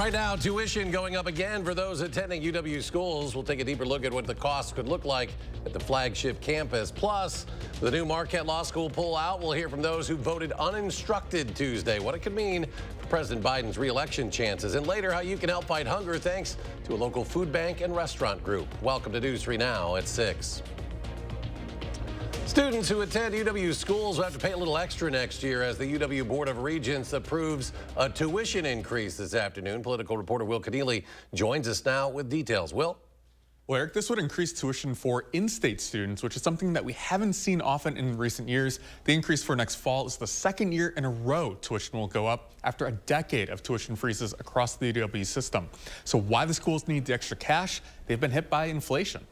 Right now, tuition going up again for those attending UW schools. We'll take a deeper look at what the costs could look like at the flagship campus. Plus, the new Marquette Law School pullout. We'll hear from those who voted uninstructed Tuesday, what it could mean for President Biden's re-election chances. And later, how you can help fight hunger thanks to a local food bank and restaurant group. Welcome to News 3 Now at 6. Students who attend UW schools will have to pay a little extra next year as the UW Board of Regents approves a tuition increase this afternoon. Political reporter Will Keneally joins us now with details. Will? Well, Eric, this would increase tuition for in-state students, which is something that we haven't seen often in recent years. The increase for next fall is the second year in a row tuition will go up after a decade of tuition freezes across the UW system. So why the schools need the extra cash? They've been hit by inflation.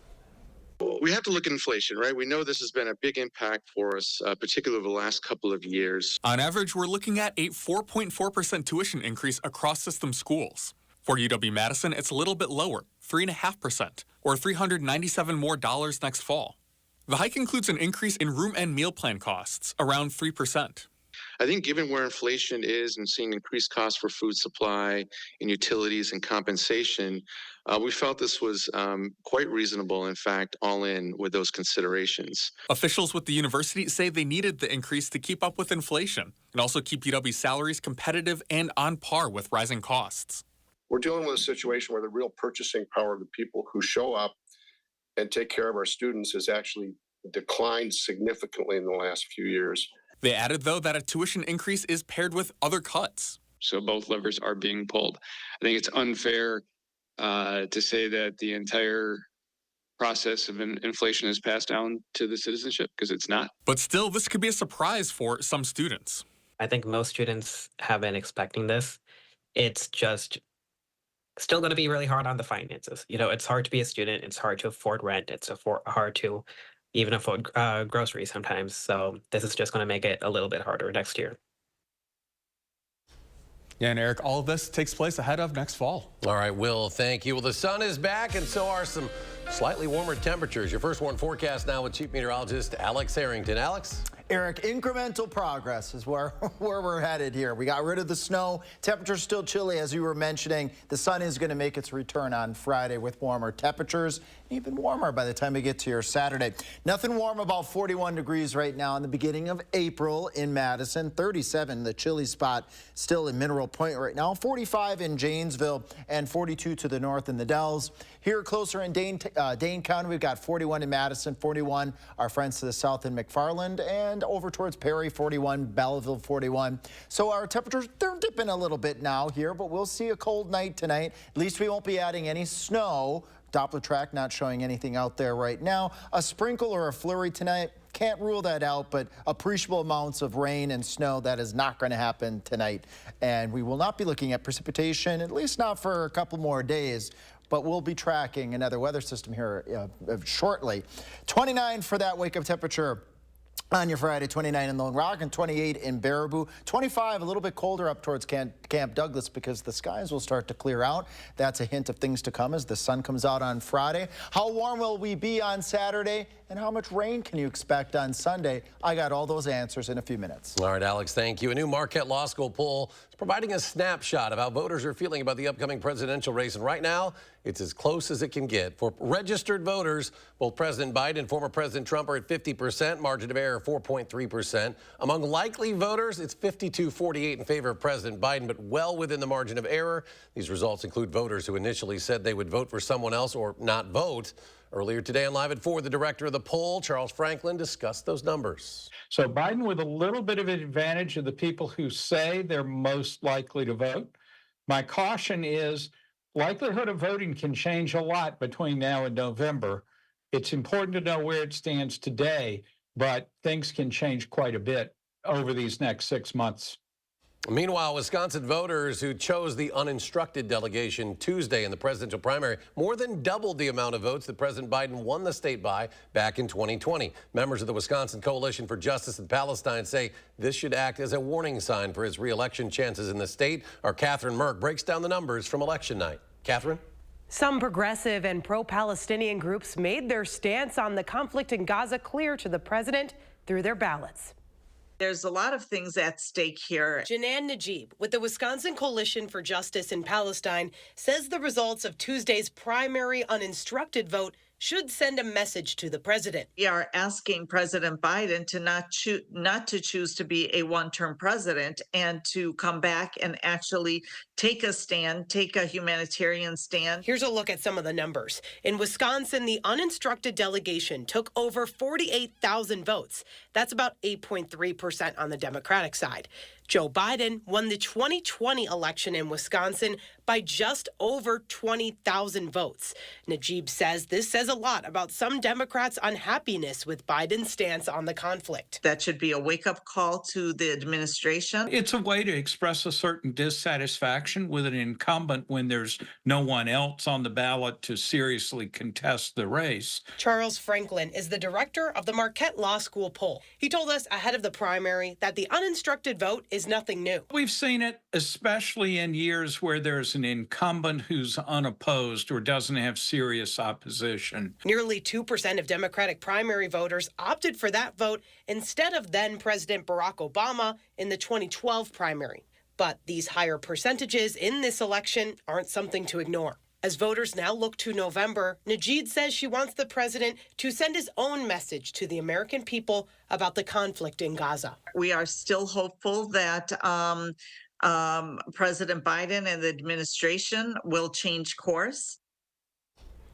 We have to look at inflation, right? We know this has been a big impact for us, particularly over the last couple of years. On average, we're looking at a 4.4% tuition increase across system schools. For UW Madison, it's a little bit lower, 3.5%, or $397 more next fall. The hike includes an increase in room and meal plan costs, around 3%. I think given where inflation is and seeing increased costs for food supply and utilities and compensation, we felt this was quite reasonable, in fact, all in with those considerations. Officials with the university say they needed the increase to keep up with inflation and also keep UW salaries competitive and on par with rising costs. We're dealing with a situation where the real purchasing power of the people who show up and take care of our students has actually declined significantly in the last few years. They added, though, that a tuition increase is paired with other cuts. So both levers are being pulled. I think it's unfair to say that the entire process of inflation is passed down to the citizenship, because it's not. But still, this could be a surprise for some students. I think most students have been expecting this. It's just still going to be really hard on the finances. You know, it's hard to be a student. It's hard to afford rent. It's hard to even afford groceries sometimes. So this is just going to make it a little bit harder next year. Yeah, and Eric, all of this takes place ahead of next fall. All right, Will, thank you. Well, the sun is back, and so are some slightly warmer temperatures. Your first warn forecast now with Chief Meteorologist Alex Harrington. Alex? Eric, incremental progress is where we're headed here. We got rid of the snow. Temperatures still chilly, as you were mentioning. The sun is going to make its return on Friday with warmer temperatures, even warmer by the time we get to your Saturday. Nothing warm, about 41 degrees right now in the beginning of April in Madison. 37, the chilly spot, still in Mineral Point right now. 45 in Janesville and 42 to the north in the Dells. Here closer in Dane County, we've got 41 in Madison, 41 our friends to the south in McFarland, and over towards Perry, 41, Belleville, 41. So our temperatures, they're dipping a little bit now here, but we'll see a cold night tonight. At least we won't be adding any snow. Doppler track not showing anything out there right now. A sprinkle or a flurry tonight, can't rule that out, but appreciable amounts of rain and snow, that is not going to happen tonight. And we will not be looking at precipitation, at least not for a couple more days. But we'll be tracking another weather system here shortly. 29 for that wake-up temperature on your Friday, 29 in Lone Rock and 28 in Baraboo. 25, a little bit colder up towards Camp Douglas because the skies will start to clear out. That's a hint of things to come as the sun comes out on Friday. How warm will we be on Saturday? And how much rain can you expect on Sunday? I got all those answers in a few minutes. All right, Alex, thank you. A new Marquette Law School poll is providing a snapshot of how voters are feeling about the upcoming presidential race. And right now, it's as close as it can get. For registered voters, both President Biden and former President Trump are at 50%, margin of error 4.3%. Among likely voters, it's 52-48 in favor of President Biden, but well within the margin of error. These results include voters who initially said they would vote for someone else or not vote. Earlier today on Live at 4, the director of the poll, Charles Franklin, discussed those numbers. So Biden with a little bit of an advantage of the people who say they're most likely to vote. My caution is likelihood of voting can change a lot between now and November. It's important to know where it stands today, but things can change quite a bit over these next 6 months. Meanwhile, Wisconsin voters who chose the uninstructed delegation Tuesday in the presidential primary more than doubled the amount of votes that President Biden won the state by back in 2020. Members of the Wisconsin Coalition for Justice in Palestine say this should act as a warning sign for his re-election chances in the state. Our Catherine Merck breaks down the numbers from election night. Catherine? Some progressive and pro-Palestinian groups made their stance on the conflict in Gaza clear to the president through their ballots. There's a lot of things at stake here. Janan Najib with the Wisconsin Coalition for Justice in Palestine says the results of Tuesday's primary uninstructed vote should send a message to the president. We are asking President Biden to not to choose to be a one-term president and to come back and actually take a stand, take a humanitarian stand. Here's a look at some of the numbers. In Wisconsin, the uninstructed delegation took over 48,000 votes. That's about 8.3% on the Democratic side. Joe Biden won the 2020 election in Wisconsin by just over 20,000 votes. Najib says this says a lot about some Democrats' unhappiness with Biden's stance on the conflict. That should be a wake-up call to the administration. It's a way to express a certain dissatisfaction with an incumbent when there's no one else on the ballot to seriously contest the race. Charles Franklin is the director of the Marquette Law School poll. He told us ahead of the primary that the uninstructed vote is nothing new. We've seen it especially in years where there's an incumbent who's unopposed or doesn't have serious opposition. Nearly 2% of Democratic primary voters opted for that vote instead of then President Barack Obama in the 2012 primary. But these higher percentages in this election aren't something to ignore. As voters now look to November, Najib says she wants the president to send his own message to the American people about the conflict in Gaza. We are still hopeful that President Biden and the administration will change course.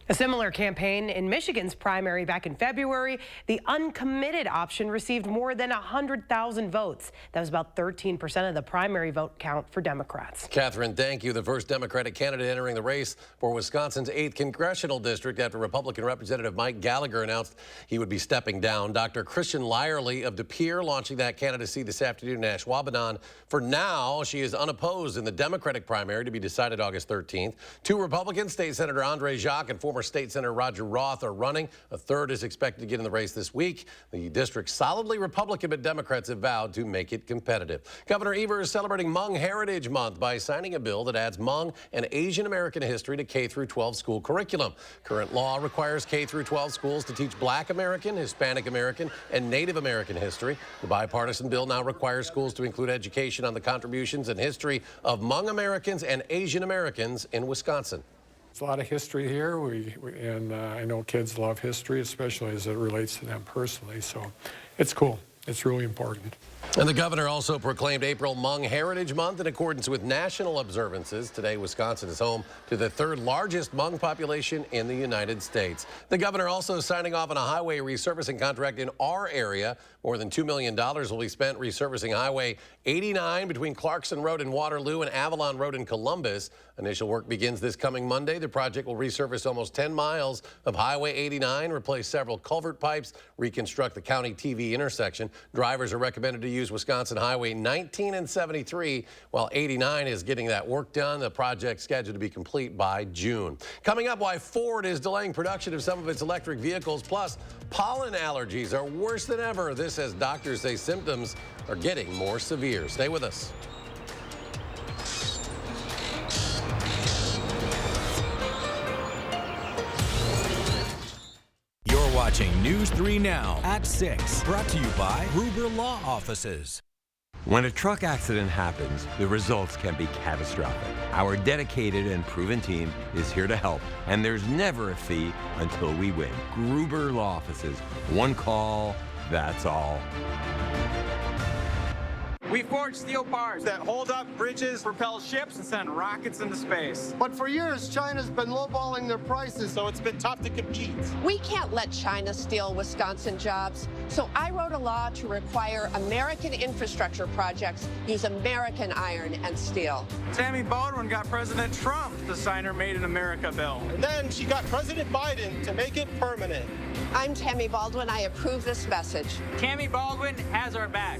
A similar campaign in Michigan's primary back in February, the uncommitted option received more than 100,000 votes. That was about 13% of the primary vote count for Democrats. Catherine, thank you. The first Democratic candidate entering the race for Wisconsin's 8th congressional district after Republican Representative Mike Gallagher announced he would be stepping down. Dr. Christian Lyerly of De Pere launching that candidacy this afternoon in Ashwaubenon. For now, she is unopposed in the Democratic primary to be decided August 13th. Two Republicans, State Senator Andre Jacques and former State Senator Roger Roth, are running. A third is expected to get in the race this week. The district's solidly Republican, but Democrats have vowed to make it competitive. Governor Evers is celebrating Hmong Heritage Month by signing a bill that adds Hmong and Asian American history to K-12 school curriculum. Current law requires K-12 schools to teach Black American, Hispanic American, and Native American history. The bipartisan bill now requires schools to include education on the contributions and history of Hmong Americans and Asian Americans in Wisconsin. There's a lot of history here, and I know kids love history, especially as it relates to them personally, so it's cool. It's really important. And the governor also proclaimed April Hmong Heritage Month in accordance with national observances. Today, Wisconsin is home to the third largest Hmong population in the United States. The governor also signing off on a highway resurfacing contract in our area. More than $2 million will be spent resurfacing Highway 89 between Clarkson Road in Waterloo and Avalon Road in Columbus. Initial work begins this coming Monday. The project will resurface almost 10 miles of Highway 89, replace several culvert pipes, reconstruct the County TV intersection. Drivers are recommended to use Wisconsin Highway 19 and 73 while 89 is getting that work done. The project scheduled to be complete by June. Coming up, why Ford is delaying production of some of its electric vehicles. Plus, pollen allergies are worse than ever. This as doctors say symptoms are getting more severe. Stay with us. You're watching News 3 Now at 6, brought to you by Gruber Law Offices. When a truck accident happens, the results can be catastrophic. Our dedicated and proven team is here to help, and there's never a fee until we win. Gruber Law Offices. One call, that's all. We forge steel bars that hold up bridges, propel ships, and send rockets into space. But for years, China's been lowballing their prices, so it's been tough to compete. We can't let China steal Wisconsin jobs, so I wrote a law to require American infrastructure projects use American iron and steel. Tammy Baldwin got President Trump to sign her Made in America bill. And then she got President Biden to make it permanent. I'm Tammy Baldwin. I approve this message. Tammy Baldwin has our back.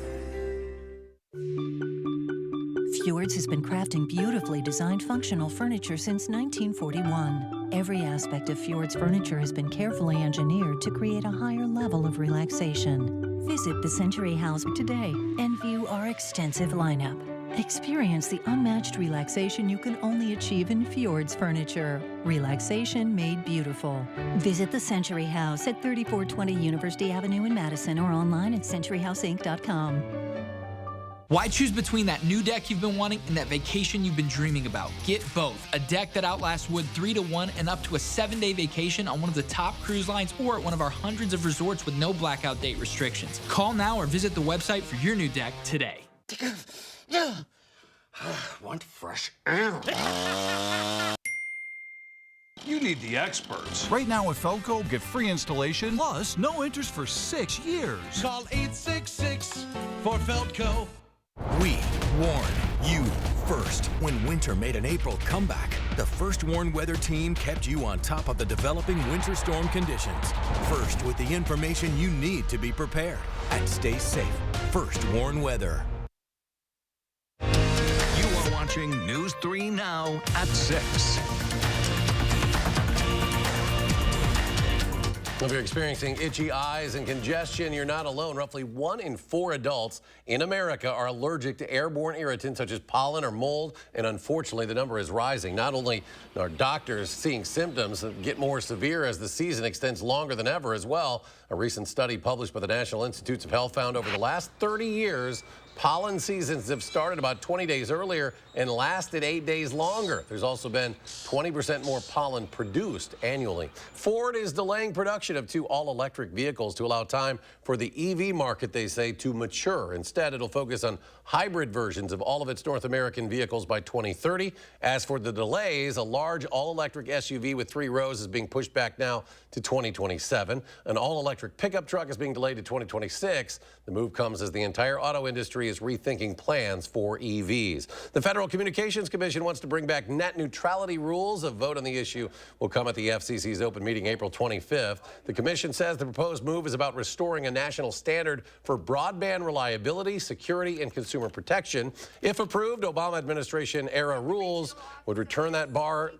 Fjords has been crafting beautifully designed functional furniture since 1941. Every aspect of Fjords furniture has been carefully engineered to create a higher level of relaxation. Visit the Century House today and view our extensive lineup. Experience the unmatched relaxation you can only achieve in Fjords furniture. Relaxation made beautiful. Visit the Century House at 3420 University Avenue in Madison or online at centuryhouseinc.com. Why choose between that new deck you've been wanting and that vacation you've been dreaming about? Get both. A deck that outlasts wood 3 to 1 and up to a 7-day vacation on one of the top cruise lines or at one of our hundreds of resorts with no blackout date restrictions. Call now or visit the website for your new deck today. Want fresh air. You need the experts. Right now at Felco, get free installation plus no interest for 6 years. Call 866 for Felco. We warn you first. When winter made an April comeback, the First Warn Weather team kept you on top of the developing winter storm conditions. First with the information you need to be prepared. And stay safe. First Warn Weather. You are watching News 3 Now at 6. If you're experiencing itchy eyes and congestion, you're not alone. Roughly 1 in 4 adults in America are allergic to airborne irritants such as pollen or mold, and unfortunately the number is rising. Not only are doctors seeing symptoms that get more severe as the season extends longer than ever as well. A recent study published by the National Institutes of Health found over the last 30 years, pollen seasons have started about 20 days earlier and lasted 8 days longer. There's also been 20% more pollen produced annually. Ford is delaying production of 2 all-electric vehicles to allow time for the EV market, they say, to mature. Instead, it'll focus on hybrid versions of all of its North American vehicles by 2030. As for the delays, a large all-electric SUV with 3 rows is being pushed back now to 2027. An all-electric pickup truck is being delayed to 2026. The move comes as the entire auto industry is rethinking plans for EVs. The Federal Communications Commission wants to bring back net neutrality rules. A vote on the issue will come at the FCC's open meeting April 25th. The commission says the proposed move is about restoring a national standard for broadband reliability, security, and consumer protection. If approved, Obama administration era rules would return that bar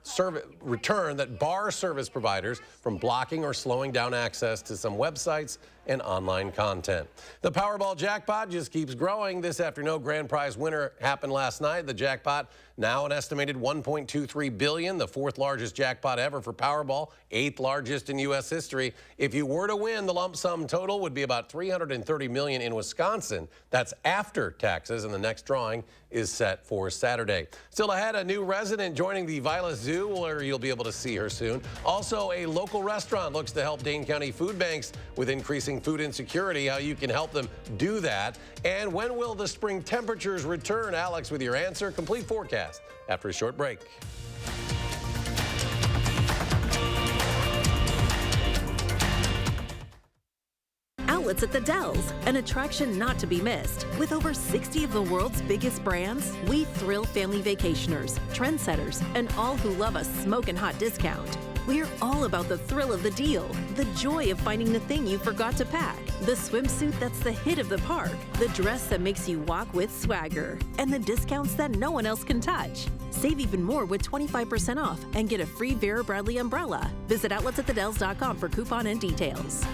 service providers from blocking or slowing down access to some websites and online content. The Powerball jackpot just keeps growing. This after no grand prize winner happened last night. The jackpot now an estimated $1.23 billion, the 4th largest jackpot ever for Powerball, 8th largest in U.S. history. If you were to win, the lump sum total would be about $330 million in Wisconsin. That's after taxes, and the next drawing is set for Saturday. Still ahead, a new resident joining the Vila Zoo, where you'll be able to see her soon. Also, a local restaurant looks to help Dane County food banks with increasing food insecurity, how you can help them do that. And when will the spring temperatures return? Alex with your answer. Complete forecast after a short break. Outlets at the Dells, an attraction not to be missed. With over 60 of the world's biggest brands, we thrill family vacationers, trendsetters, and all who love a smoking hot discount. We're all about the thrill of the deal, the joy of finding the thing you forgot to pack, the swimsuit that's the hit of the park, the dress that makes you walk with swagger, and the discounts that no one else can touch. Save even more with 25% off and get a free Vera Bradley umbrella. Visit outletsatthedells.com for coupon and details.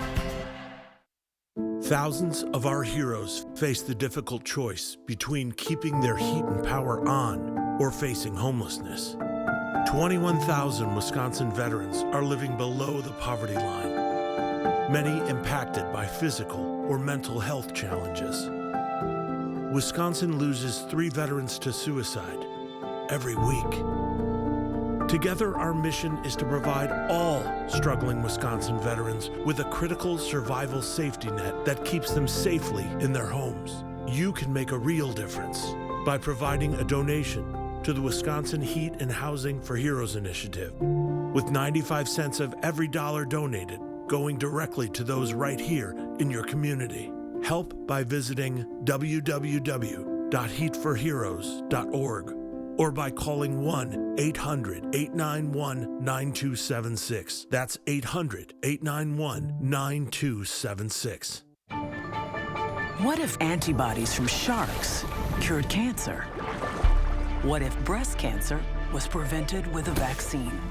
Thousands of our heroes face the difficult choice between keeping their heat and power on or facing homelessness. 21,000 Wisconsin veterans are living below the poverty line, many impacted by physical or mental health challenges. Wisconsin loses 3 veterans to suicide every week. Together, our mission is to provide all struggling Wisconsin veterans with a critical survival safety net that keeps them safely in their homes. You can make a real difference by providing a donation to the Wisconsin Heat and Housing for Heroes initiative, with 95 cents of every dollar donated going directly to those right here in your community. Help by visiting www.heatforheroes.org or by calling 1-800-891-9276. That's 800-891-9276. What if antibodies from sharks cured cancer? What if breast cancer was prevented with a vaccine?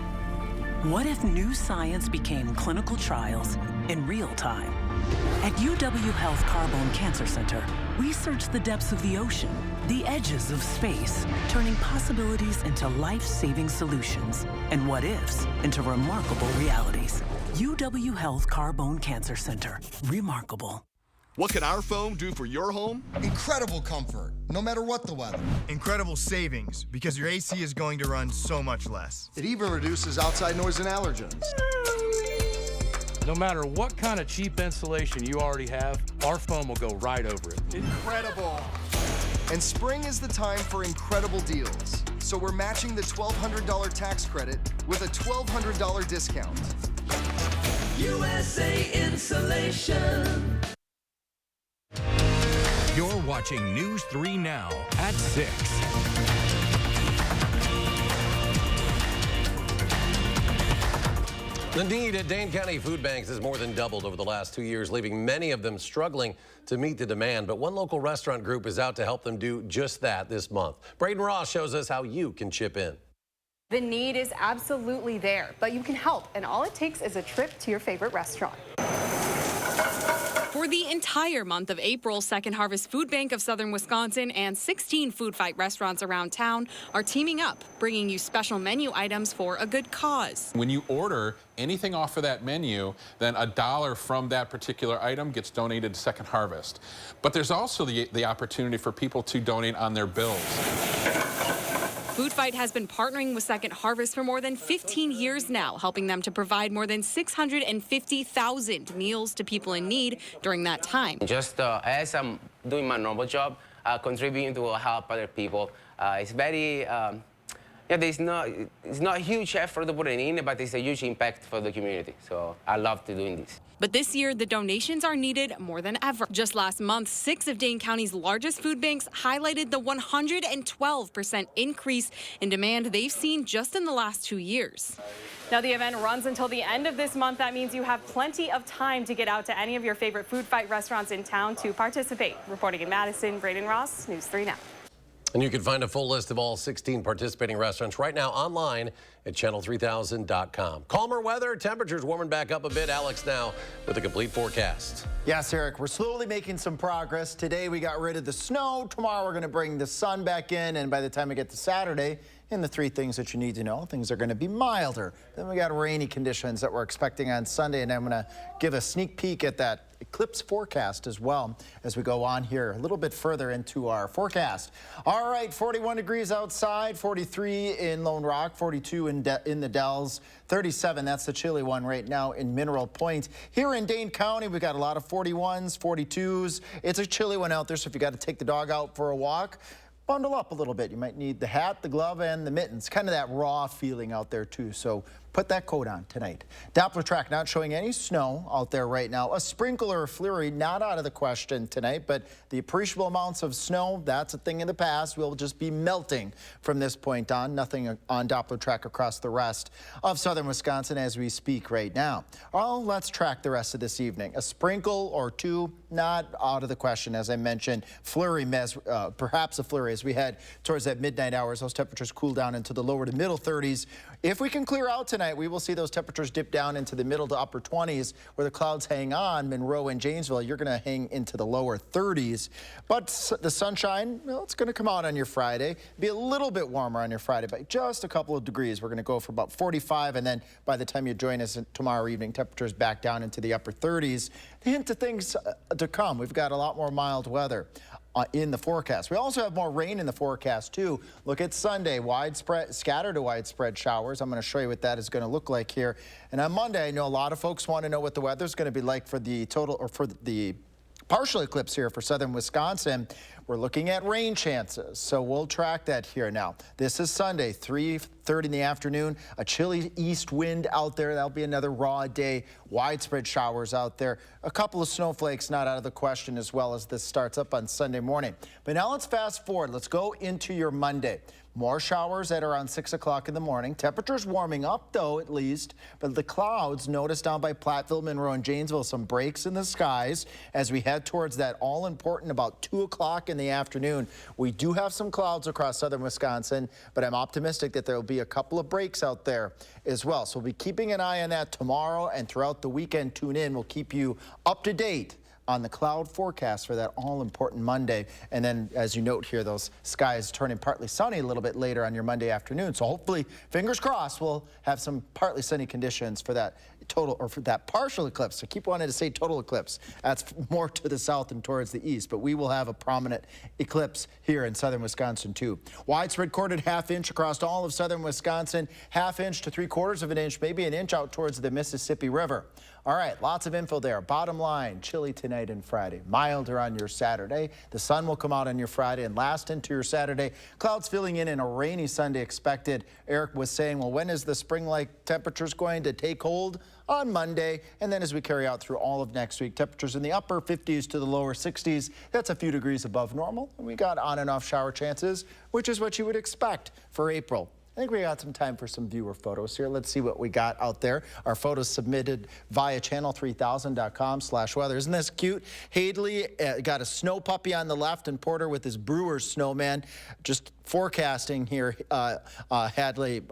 What if new science became clinical trials in real time? At UW Health Carbone Cancer Center, we search the depths of the ocean, the edges of space, turning possibilities into life-saving solutions and what-ifs into remarkable realities. UW Health Carbone Cancer Center. Remarkable. What can our foam do for your home? Incredible comfort, no matter what the weather. Incredible savings, because your AC is going to run so much less. It even reduces outside noise and allergens. No matter what kind of cheap insulation you already have, our foam will go right over it. Incredible. And spring is the time for incredible deals. So we're matching the $1,200 tax credit with a $1,200 discount. USA Insulation. You're watching News 3 Now at 6. The need at Dane County food banks has more than doubled over the last 2 years, leaving many of them struggling to meet the demand. But one local restaurant group is out to help them do just that this month. Braden Ross shows us how you can chip in. The need is absolutely there, but you can help, and all it takes is a trip to your favorite restaurant. For the entire month of April, Second Harvest Food Bank of Southern Wisconsin and 16 Food Fight restaurants around town are teaming up, bringing you special menu items for a good cause. When you order anything off of that menu, then $1 from that particular item gets donated to Second Harvest. But there's also the opportunity for people to donate on their bills. Food Fight has been partnering with Second Harvest for more than 15 years now, helping them to provide more than 650,000 meals to people in need during that time. Just as I'm doing my normal job, contributing to help other people, it's very, it's not a huge effort to put it in, but it's a huge impact for the community. So I love doing this. But this year, the donations are needed more than ever. Just last month, 6 of Dane County's largest food banks highlighted the 112% increase in demand they've seen just in the last 2 years. Now, the event runs until the end of this month. That means you have plenty of time to get out to any of your favorite Food Fight restaurants in town to participate. Reporting in Madison, Braden Ross, News 3 Now. And you can find a full list of all 16 participating restaurants right now online at channel3000.com. Calmer weather, temperatures warming back up a bit. Alex now with a complete forecast. Yes, Eric, we're slowly making some progress. Today we got rid of the snow. Tomorrow we're going to bring the sun back in. And by the time we get to Saturday, in the 3 things that you need to know, things are going to be milder. Then we got rainy conditions that we're expecting on Sunday. And I'm going to give a sneak peek at that eclipse forecast as well as we go on here a little bit further into our forecast. All right, 41 degrees outside, 43 in Lone Rock, 42 in the Dells, 37, that's the chilly one right now in Mineral Point. Here in Dane County, we got a lot of 41s, 42s. It's a chilly one out there, so if you got to take the dog out for a walk, bundle up a little bit. You might need the hat, the glove, and the mittens. Kind of that raw feeling out there, too. So put that coat on tonight. Doppler track not showing any snow out there right now. A sprinkle or a flurry not out of the question tonight, but the appreciable amounts of snow, that's a thing in the past. We'll just be melting from this point on. Nothing on Doppler track across the rest of southern Wisconsin as we speak right now. Well, let's track the rest of this evening. A sprinkle or two, not out of the question, as I mentioned. Flurry, perhaps a flurry as we head towards that midnight hours. Those temperatures cool down into the lower to middle 30s. If we can clear out tonight, we will see those temperatures dip down into the middle to upper 20s where the clouds hang on. Monroe and Janesville, you're going to hang into the lower 30s. But the sunshine, well, it's going to come out on your Friday. Be a little bit warmer on your Friday by just a couple of degrees. We're going to go for about 45, and then by the time you join us tomorrow evening, temperatures back down into the upper 30s. The hint of things to come. We've got a lot more mild weather in the forecast. We also have more rain in the forecast too. Look at Sunday, widespread, scattered to widespread showers. I'm going to show you what that is going to look like here. And on Monday, I know a lot of folks want to know what the weather is going to be like for the total or for the partial eclipse here for southern Wisconsin. We're looking at rain chances, so we'll track that here now. This is Sunday, 3:30 in the afternoon. A chilly east wind out there. That'll be another raw day. Widespread showers out there. A couple of snowflakes not out of the question as well as this starts up on Sunday morning. But now let's fast forward. Let's go into your Monday. More showers at around 6 o'clock in the morning. Temperatures warming up, though, at least. But the clouds, notice down by Platteville, Monroe, and Janesville, some breaks in the skies as we head towards that all-important about 2 o'clock in the afternoon. We do have some clouds across southern Wisconsin, but I'm optimistic that there will be a couple of breaks out there as well. So we'll be keeping an eye on that tomorrow and throughout the weekend. Tune in. We'll keep you up to date on the cloud forecast for that all-important Monday. And then, as you note here, those skies turning partly sunny a little bit later on your Monday afternoon. So hopefully, fingers crossed, we'll have some partly sunny conditions for that total, or for that partial eclipse. I keep wanting to say total eclipse. That's more to the south and towards the east, but we will have a prominent eclipse here in southern Wisconsin too. Widespread recorded half-inch across all of southern Wisconsin, half-inch to 3/4 of an inch, maybe an inch out towards the Mississippi River. All right, lots of info there. Bottom line, chilly tonight and Friday. Milder on your Saturday. The sun will come out on your Friday and last into your Saturday. Clouds filling in and a rainy Sunday expected. Eric was saying, well, when is the spring-like temperatures going to take hold? On Monday, and then as we carry out through all of next week, temperatures in the upper 50s to the lower 60s. That's a few degrees above normal. And we got on and off shower chances, which is what you would expect for April. I think we got some time for some viewer photos here. Let's see what we got out there. Our photos submitted via channel3000.com/weather. Isn't this cute? Hadley got a snow puppy on the left and Porter with his Brewers snowman. Just forecasting here, Hadley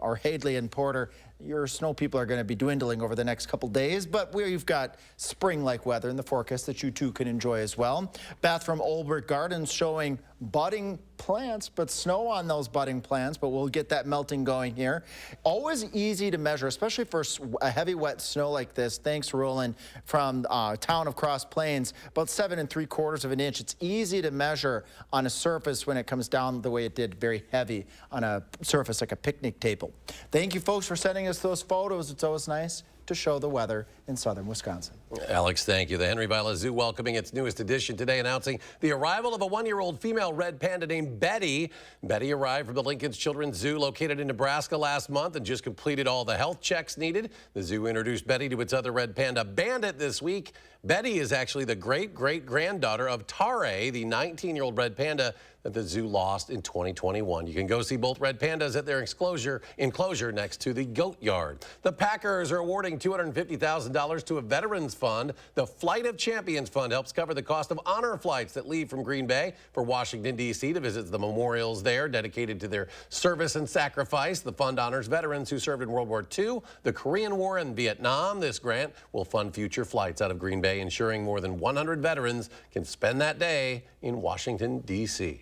and Porter. Your snow people are going to be dwindling over the next couple days, but we've got spring-like weather in the forecast that you too can enjoy as well. Beth from Olbert Gardens showing budding plants, but snow on those budding plants, but we'll get that melting going here. Always easy to measure, especially for a heavy wet snow like this. Thanks, Roland, from town of Cross Plains, about 7 3/4 of an inch. It's easy to measure on a surface when it comes down the way it did, very heavy on a surface like a picnic table. Thank you, folks, for sending us those photos. It's always nice to show the weather in southern Wisconsin. Alex, thank you. The Henry Vila Zoo welcoming its newest addition today, announcing the arrival of a 1-year-old female red panda named Betty. Betty arrived from the Lincoln's Children's Zoo located in Nebraska last month and just completed all the health checks needed. The zoo introduced Betty to its other red panda, Bandit, this week. Betty is actually the great-great-granddaughter of Tare, the 19-year-old red panda that the zoo lost in 2021. You can go see both red pandas at their enclosure next to the goat yard. The Packers are awarding $250,000 to a veterans fund. The Flight of Champions Fund helps cover the cost of honor flights that leave from Green Bay for Washington, D.C. to visit the memorials there dedicated to their service and sacrifice. The fund honors veterans who served in World War II, the Korean War, and Vietnam. This grant will fund future flights out of Green Bay, ensuring more than 100 veterans can spend that day in Washington, D.C.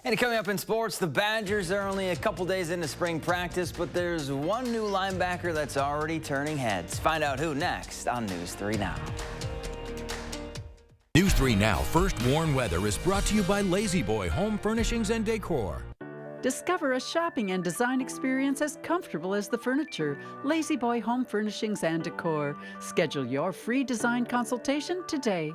And coming up in sports, the Badgers are only a couple days into spring practice, but there's one new linebacker that's already turning heads. Find out who next on News 3 Now. News 3 Now First Warn Weather is brought to you by Lazy Boy Home Furnishings and Decor. Discover a shopping and design experience as comfortable as the furniture. Lazy Boy Home Furnishings and Decor. Schedule your free design consultation today.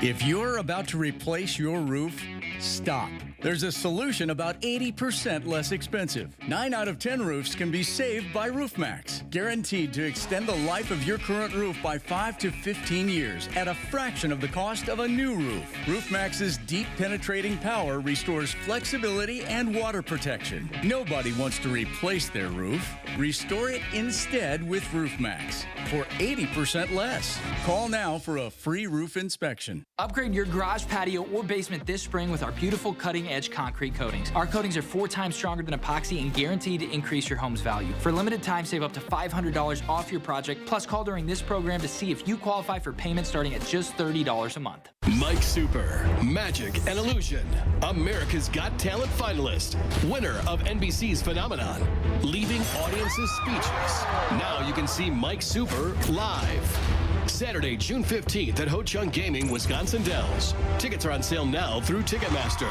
If you're about to replace your roof, stop. There's a solution about 80% less expensive. 9 out of 10 roofs can be saved by RoofMax. Guaranteed to extend the life of your current roof by 5 to 15 years at a fraction of the cost of a new roof. RoofMax's deep penetrating power restores flexibility and water protection. Nobody wants to replace their roof. Restore it instead with RoofMax for 80% less. Call now for a free roof inspection. Upgrade your garage, patio, or basement this spring with our beautiful cutting-edge concrete coatings. Our coatings are 4 times stronger than epoxy and guaranteed to increase your home's value. For a limited time, save up to $500 off your project. Plus, call during this program to see if you qualify for payments starting at just $30 a month. Mike Super, Magic and Illusion, America's Got Talent finalist, winner of NBC's Phenomenon, leaving audiences speechless. Now you can see Mike Super live. Saturday, June 15th at Ho Chunk Gaming, Wisconsin Dells. Tickets are on sale now through Ticketmaster.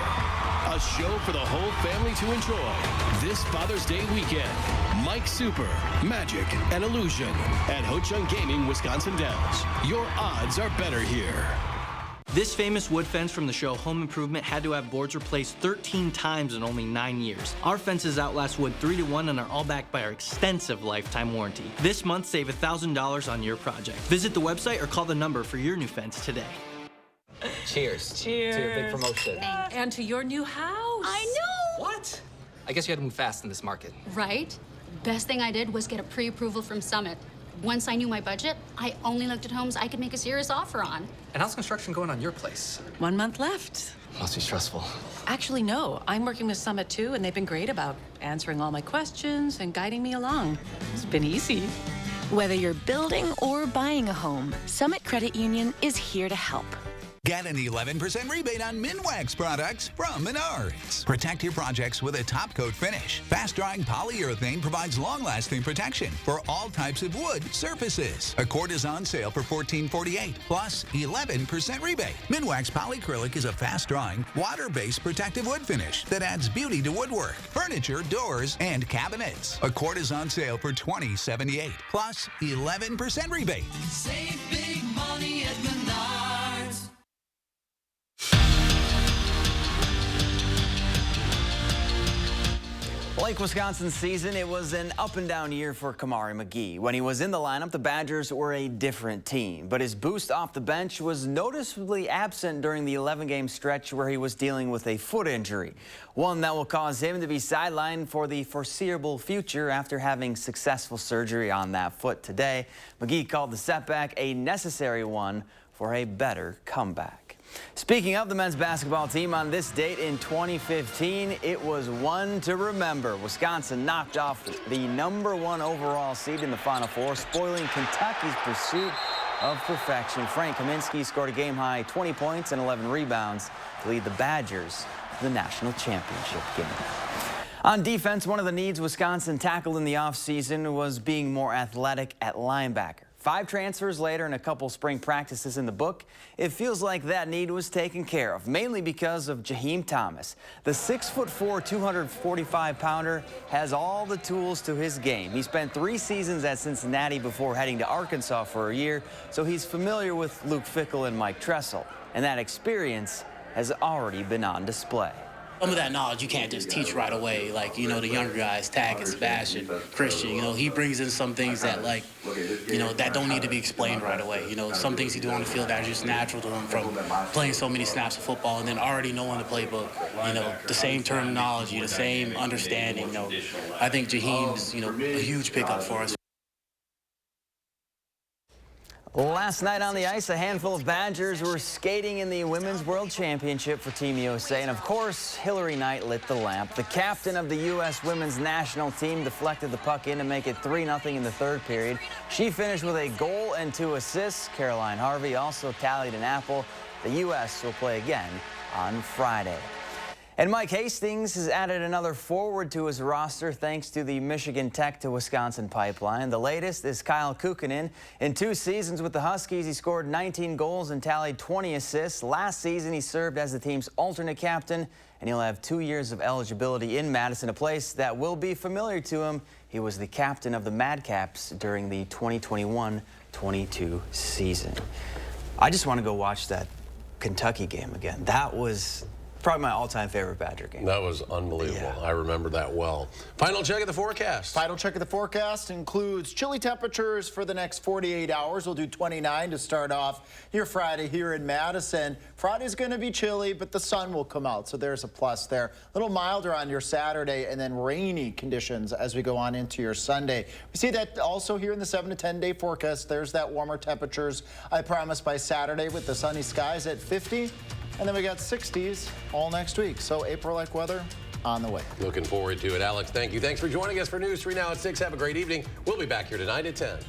A show for the whole family to enjoy this Father's Day weekend. Mike Super, Magic and Illusion at Ho Chunk Gaming, Wisconsin Dells. Your odds are better here. This famous wood fence from the show Home Improvement had to have boards replaced 13 times in only 9 years. Our fences outlast wood 3 to 1 and are all backed by our extensive lifetime warranty. This month, save $1,000 on your project. Visit the website or call the number for your new fence today. Cheers. Cheers. To your big promotion. And to your new house. I know. What? I guess you had to move fast in this market. Right? Best thing I did was get a pre-approval from Summit. Once I knew my budget, I only looked at homes I could make a serious offer on. And how's construction going on your place? 1 month left. Must be stressful. Actually, no. I'm working with Summit too, and they've been great about answering all my questions and guiding me along. It's been easy. Whether you're building or buying a home, Summit Credit Union is here to help. Get an 11% rebate on Minwax products from Menards. Protect your projects with a top coat finish. Fast-drying polyurethane provides long-lasting protection for all types of wood surfaces. A quart is on sale for $14.48 plus 11% rebate. Minwax polyacrylic is a fast-drying, water-based protective wood finish that adds beauty to woodwork, furniture, doors, and cabinets. A quart is on sale for $20.78 plus 11% rebate. Save big money at Menards. Like Wisconsin's season, it was an up-and-down year for Kamari McGee. When he was in the lineup, the Badgers were a different team, but his boost off the bench was noticeably absent during the 11-game stretch where he was dealing with a foot injury, one that will cause him to be sidelined for the foreseeable future after having successful surgery on that foot today. McGee called the setback a necessary one for a better comeback. Speaking of the men's basketball team, on this date in 2015, it was one to remember. Wisconsin knocked off the #1 overall seed in the Final Four, spoiling Kentucky's pursuit of perfection. Frank Kaminsky scored a game-high 20 points and 11 rebounds to lead the Badgers to the national championship game. On defense, one of the needs Wisconsin tackled in the offseason was being more athletic at linebacker. 5 transfers later and a couple spring practices in the book, it feels like that need was taken care of, mainly because of Jaheim Thomas. The 6'4", 245-pounder has all the tools to his game. He spent 3 seasons at Cincinnati before heading to Arkansas for a year, so he's familiar with Luke Fickell and Mike Tressel, and that experience has already been on display. Some of that knowledge you can't just teach right away. Like, you know, the younger guys, Tag and Sebastian, Christian, you know, he brings in some things that, like, you know, that don't need to be explained right away. You know, some things he do on the field that are just natural to him from playing so many snaps of football and then already knowing the playbook. You know, the same terminology, the same understanding. You know, I think Jaheim's, you know, a huge pickup for us. Last night on the ice, a handful of Badgers were skating in the Women's World Championship for Team USA, and of course, Hillary Knight lit the lamp. The captain of the U.S. women's national team deflected the puck in to make it 3-0 in the third period. She finished with a goal and 2 assists. Caroline Harvey also tallied an apple. The U.S. will play again on Friday. And Mike Hastings has added another forward to his roster thanks to the Michigan Tech to Wisconsin pipeline. The latest is Kyle Kukkonen. In 2 seasons with the Huskies, he scored 19 goals and tallied 20 assists. Last season, he served as the team's alternate captain, and he'll have 2 years of eligibility in Madison, a place that will be familiar to him. He was the captain of the Madcaps during the 2021-22 season. I just want to go watch that Kentucky game again. That was probably my all-time favorite Badger game. That was unbelievable. Yeah. I remember that well. Final check of the forecast. Final check of the forecast includes chilly temperatures for the next 48 hours. We'll do 29 to start off your Friday here in Madison. Friday's going to be chilly, but the sun will come out, so there's a plus there. A little milder on your Saturday, and then rainy conditions as we go on into your Sunday. We see that also here in the 7 to 10 day forecast. There's that warmer temperatures I promised by Saturday with the sunny skies at 50. And then we got 60s all next week. So April-like weather on the way. Looking forward to it. Alex, thank you. Thanks for joining us for News 3 Now at 6. Have a great evening. We'll be back here tonight at 10.